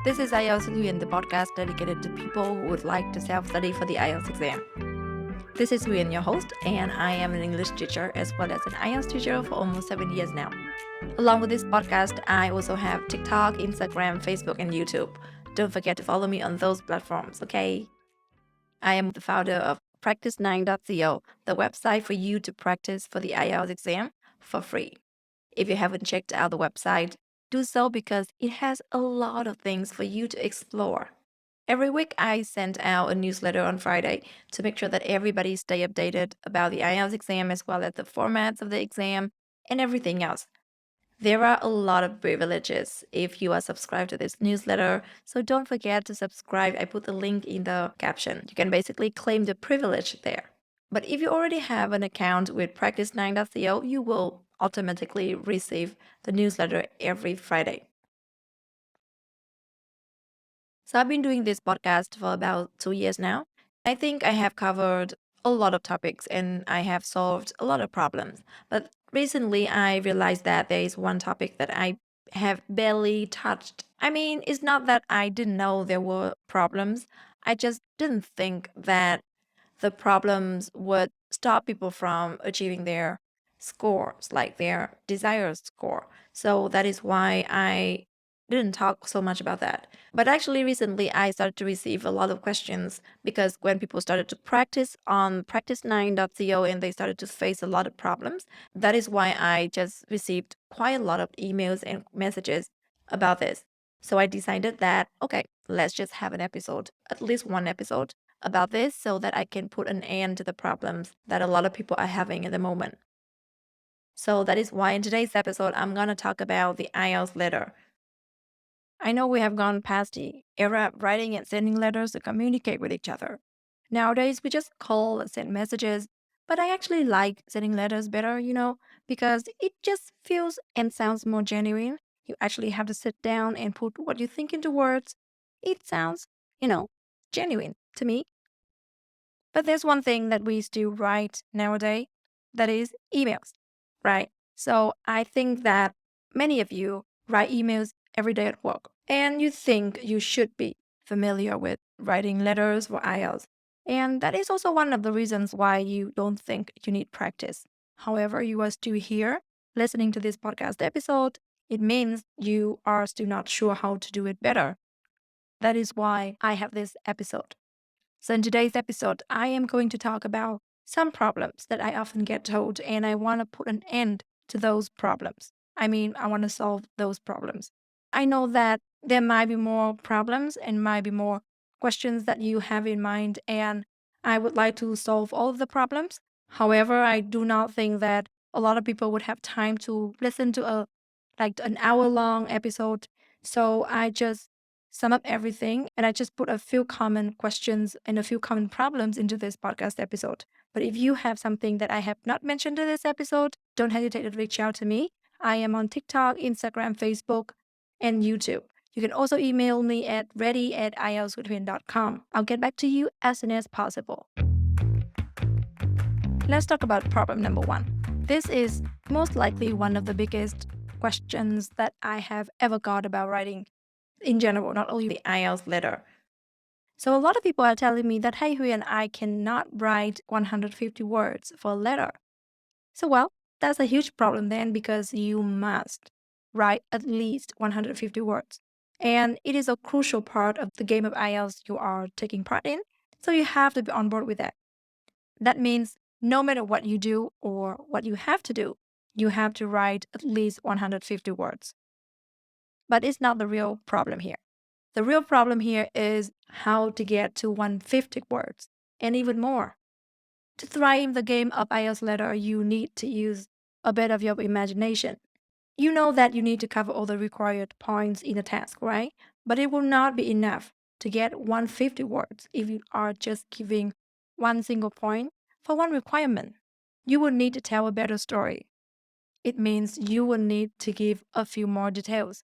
This is IELTS Huyen, the podcast dedicated to people who would like to self-study for the IELTS exam. This is Huyen, your host, and I am an English teacher as well as an IELTS teacher for almost 7 years now. Along with this podcast, I also have TikTok, Instagram, Facebook, and YouTube. Don't forget to follow me on those platforms, okay? I am the founder of practice9.co, the website for you to practice for the IELTS exam for free. If you haven't checked out the website, do so because it has a lot of things for you to explore. Every week, I send out a newsletter on Friday to make sure that everybody stay updated about the IELTS exam as well as the formats of the exam and everything else. There are a lot of privileges if you are subscribed to this newsletter, so don't forget to subscribe. I put the link in the caption. You can basically claim the privilege there. But if you already have an account with practice9.co, you will automatically receive the newsletter every Friday. So I've been doing this podcast for about 2 years now. I think I have covered a lot of topics and I have solved a lot of problems. But recently I realized that there is one topic that I have barely touched. I mean, it's not that I didn't know there were problems. I just didn't think that the problems would stop people from achieving their scores, like their desired score. So that is why I didn't talk so much about that. But actually, recently, I started to receive a lot of questions because when people started to practice on practice9.co and they started to face a lot of problems, that is why I just received quite a lot of emails and messages about this. So I decided that, okay, let's just have an episode, at least one episode about this so that I can put an end to the problems that a lot of people are having at the moment. So that is why in today's episode, I'm going to talk about the IELTS letter. I know we have gone past the era of writing and sending letters to communicate with each other. Nowadays, we just call and send messages, but I actually like sending letters better, because it just feels and sounds more genuine. You actually have to sit down and put what you think into words. It sounds, genuine to me. But there's one thing that we still write nowadays, that is emails, right? So I think that many of you write emails every day at work, and you think you should be familiar with writing letters for IELTS. And that is also one of the reasons why you don't think you need practice. However, you are still here listening to this podcast episode. It means you are still not sure how to do it better. That is why I have this episode. So, in today's episode, I am going to talk about some problems that I often get told, and I want to put an end to those problems. I mean, I want to solve those problems. I know that there might be more problems and might be more questions that you have in mind, and I would like to solve all of the problems. However, I do not think that a lot of people would have time to listen to an hour long episode. So I just sum up everything and I just put a few common questions and a few common problems into this podcast episode. But if you have something that I have not mentioned in this episode, don't hesitate to reach out to me. I am on TikTok, Instagram, Facebook, and YouTube. You can also email me at ready@ieltswithhuyen.com. I'll get back to you as soon as possible. Let's talk about problem number one. This is most likely one of the biggest questions that I have ever got about writing in general, not only the IELTS letter. So a lot of people are telling me that, hey, Huyen, I cannot write 150 words for a letter. So, well, that's a huge problem then because you must write at least 150 words. And it is a crucial part of the game of IELTS you are taking part in. So you have to be on board with that. That means no matter what you do or what you have to do, you have to write at least 150 words. But it's not the real problem here. The real problem here is how to get to 150 words and even more. To thrive in the game of IELTS letter, you need to use a bit of your imagination. You know that you need to cover all the required points in a task, right? But it will not be enough to get 150 words if you are just giving one single point for one requirement. You will need to tell a better story. It means you will need to give a few more details.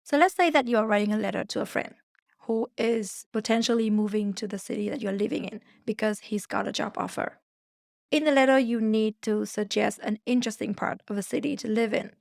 So let's say that you are writing a letter to a friend who is potentially moving to the city that you're living in because he's got a job offer. In the letter, you need to suggest an interesting part of a city to live in.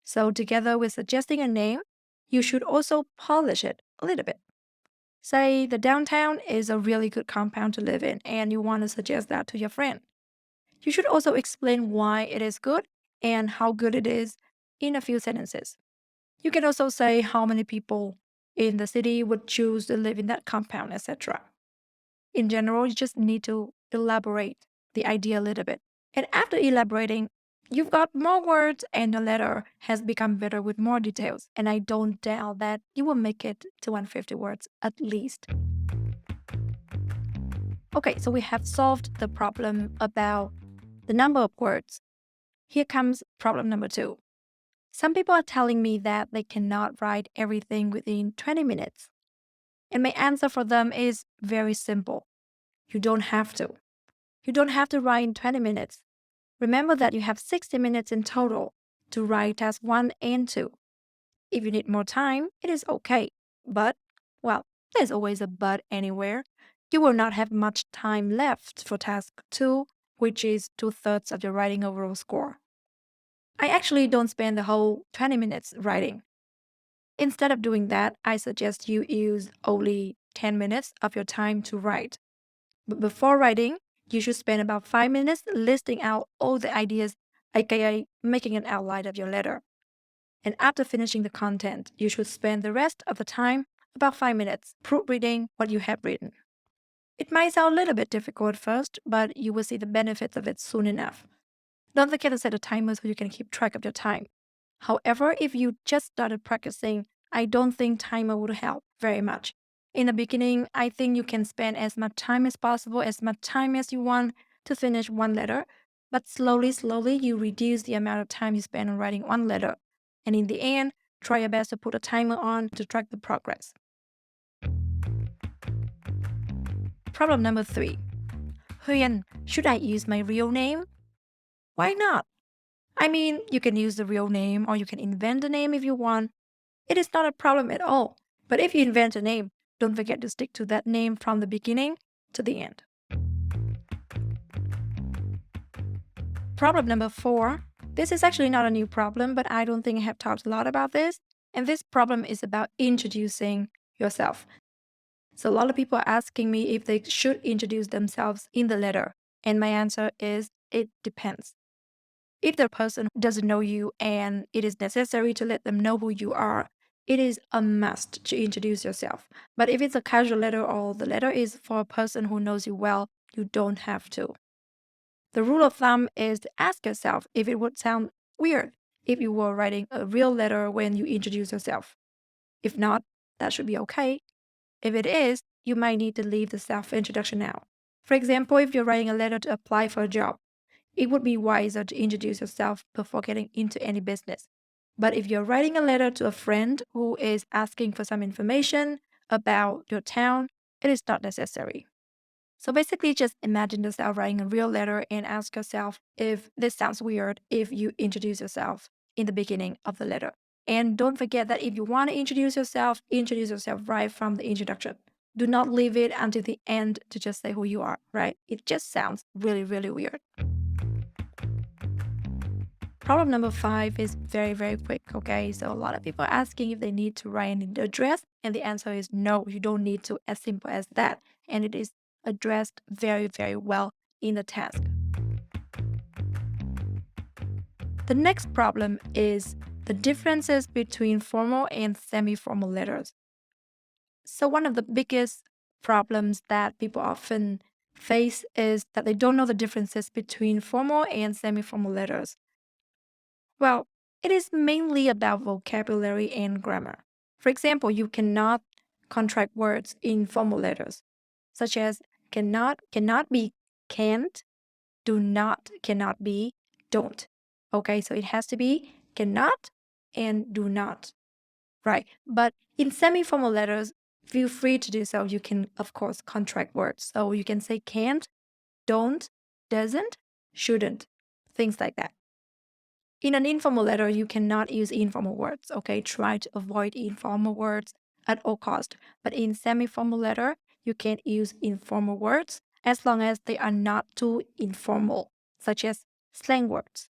So together with suggesting a name, you should also polish it a little bit. Say the downtown is a really good compound to live in, and you want to suggest that to your friend. You should also explain why it is good and how good it is in a few sentences. You can also say how many people in the city would choose to live in that compound, etc. In general, you just need to elaborate the idea a little bit. And after elaborating, you've got more words and your letter has become better with more details. And I don't doubt that you will make it to 150 words at least. Okay, so we have solved the problem about the number of words. Here comes problem number 2. Some people are telling me that they cannot write everything within 20 minutes. And my answer for them is very simple. You don't have to. You don't have to write in 20 minutes. Remember that you have 60 minutes in total to write task 1 and 2. If you need more time, it is okay. But, well, there's always a but anywhere. You will not have much time left for task 2, which is 2/3 of your writing overall score. I actually don't spend the whole 20 minutes writing. Instead of doing that, I suggest you use only 10 minutes of your time to write. But before writing, you should spend about 5 minutes listing out all the ideas, aka making an outline of your letter. And after finishing the content, you should spend the rest of the time, about 5 minutes, proofreading what you have written. It might sound a little bit difficult at first, but you will see the benefits of it soon enough. Don't forget to set a timer so you can keep track of your time. However, if you just started practicing, I don't think timer would help very much. In the beginning, I think you can spend as much time as possible, as much time as you want to finish one letter, but slowly, you reduce the amount of time you spend on writing one letter. And in the end, try your best to put a timer on to track the progress. Problem number 3. Huyen, should I use my real name? Why not? I mean, you can use the real name or you can invent a name if you want. It is not a problem at all. But if you invent a name, don't forget to stick to that name from the beginning to the end. Problem number 4. This is actually not a new problem, but I don't think I have talked a lot about this. And this problem is about introducing yourself. So a lot of people are asking me if they should introduce themselves in the letter. And my answer is it depends. If the person doesn't know you and it is necessary to let them know who you are, it is a must to introduce yourself. But if it's a casual letter or the letter is for a person who knows you well, you don't have to. The rule of thumb is to ask yourself if it would sound weird if you were writing a real letter when you introduce yourself. If not, that should be okay. If it is, you might need to leave the self introduction out. For example, if you're writing a letter to apply for a job, it would be wiser to introduce yourself before getting into any business. But if you're writing a letter to a friend who is asking for some information about your town, it is not necessary. So basically, just imagine yourself writing a real letter and ask yourself if this sounds weird if you introduce yourself in the beginning of the letter. And don't forget that if you want to introduce yourself right from the introduction. Do not leave it until the end to just say who you are, right? It just sounds really weird. Problem number 5 is very quick, okay? So a lot of people are asking if they need to write an address, and the answer is no, you don't need to, as simple as that. And it is addressed very well in the task. The next problem is the differences between formal and semi-formal letters. So one of the biggest problems that people often face is that they don't know the differences between formal and semi-formal letters. Well, it is mainly about vocabulary and grammar. For example, you cannot contract words in formal letters, such as cannot be can't, do not cannot be don't. Okay, so it has to be cannot and do not. Right. But in semi-formal letters, feel free to do so. You can, of course, contract words. So you can say can't, don't, doesn't, shouldn't, things like that. In an informal letter, you cannot use informal words, okay? Try to avoid informal words at all cost. But in semi-formal letter, you can use informal words as long as they are not too informal, such as slang words.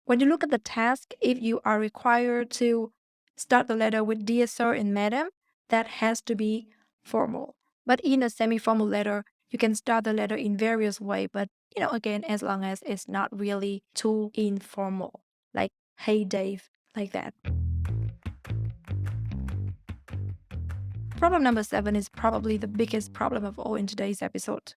When you look at the task, if you are required to start the letter with dear sir and madam, that has to be formal. But in a semi-formal letter, you can start the letter in various ways, but again, as long as it's not really too informal, like hey Dave, like that. Problem number 7 is probably the biggest problem of all in today's episode.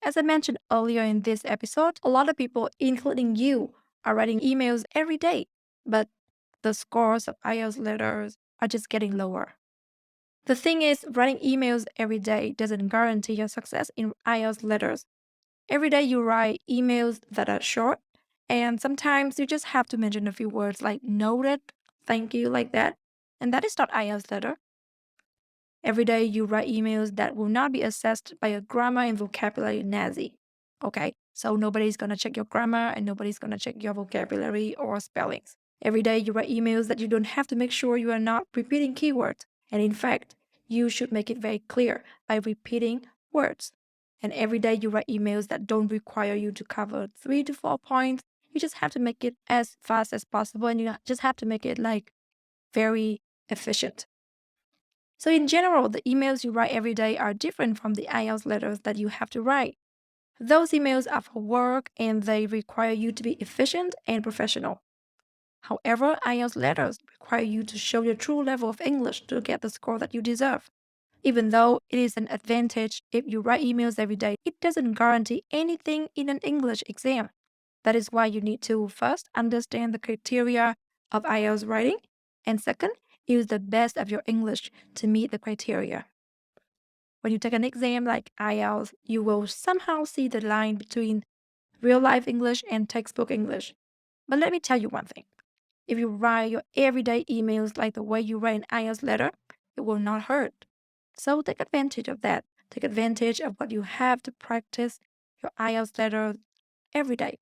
As I mentioned earlier in this episode, a lot of people, including you, are writing emails every day, but the scores of IELTS letters are just getting lower. The thing is, writing emails every day doesn't guarantee your success in IELTS letters. Every day you write emails that are short, and sometimes you just have to mention a few words like noted, thank you, like that, and that is not IELTS letter. Every day you write emails that will not be assessed by a grammar and vocabulary Nazi. Okay, so nobody's gonna check your grammar and nobody's gonna check your vocabulary or spellings. Every day you write emails that you don't have to make sure you are not repeating keywords. And in fact, you should make it very clear by repeating words. And every day you write emails that don't require you to cover 3 to 4 points. You just have to make it as fast as possible and you just have to make it like very efficient. So in general, the emails you write every day are different from the IELTS letters that you have to write. Those emails are for work and they require you to be efficient and professional. However, IELTS letters require you to show your true level of English to get the score that you deserve. Even though it is an advantage if you write emails every day, it doesn't guarantee anything in an English exam. That is why you need to first understand the criteria of IELTS writing, and second, use the best of your English to meet the criteria. When you take an exam like IELTS, you will somehow see the line between real life English and textbook English. But let me tell you one thing. If you write your everyday emails like the way you write an IELTS letter, it will not hurt. So take advantage of that. Take advantage of what you have to practice your IELTS letter every day.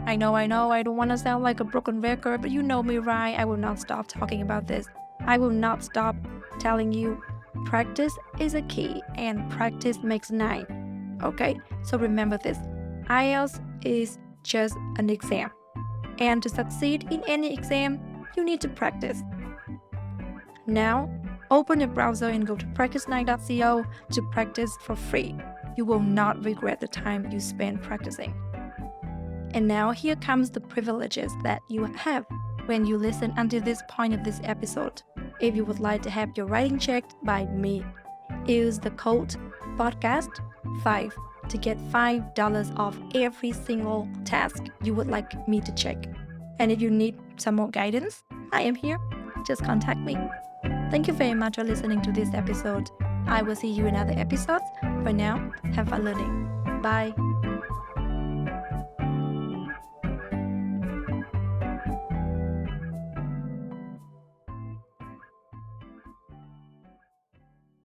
I know, I don't want to sound like a broken record, but you know me, right? I will not stop talking about this. I will not stop telling you practice is a key and practice makes 9. Okay? So remember this. IELTS is just an exam. And to succeed in any exam, you need to practice. Now, open your browser and go to practice9.co to practice for free. You will not regret the time you spend practicing. And now here comes the privileges that you have when you listen until this point of this episode. If you would like to have your writing checked by me, use the code podcast5 to get $5 off every single task you would like me to check. And if you need some more guidance, I am here. Just contact me. Thank you very much for listening to this episode. I will see you in other episodes. For now, have fun learning. Bye.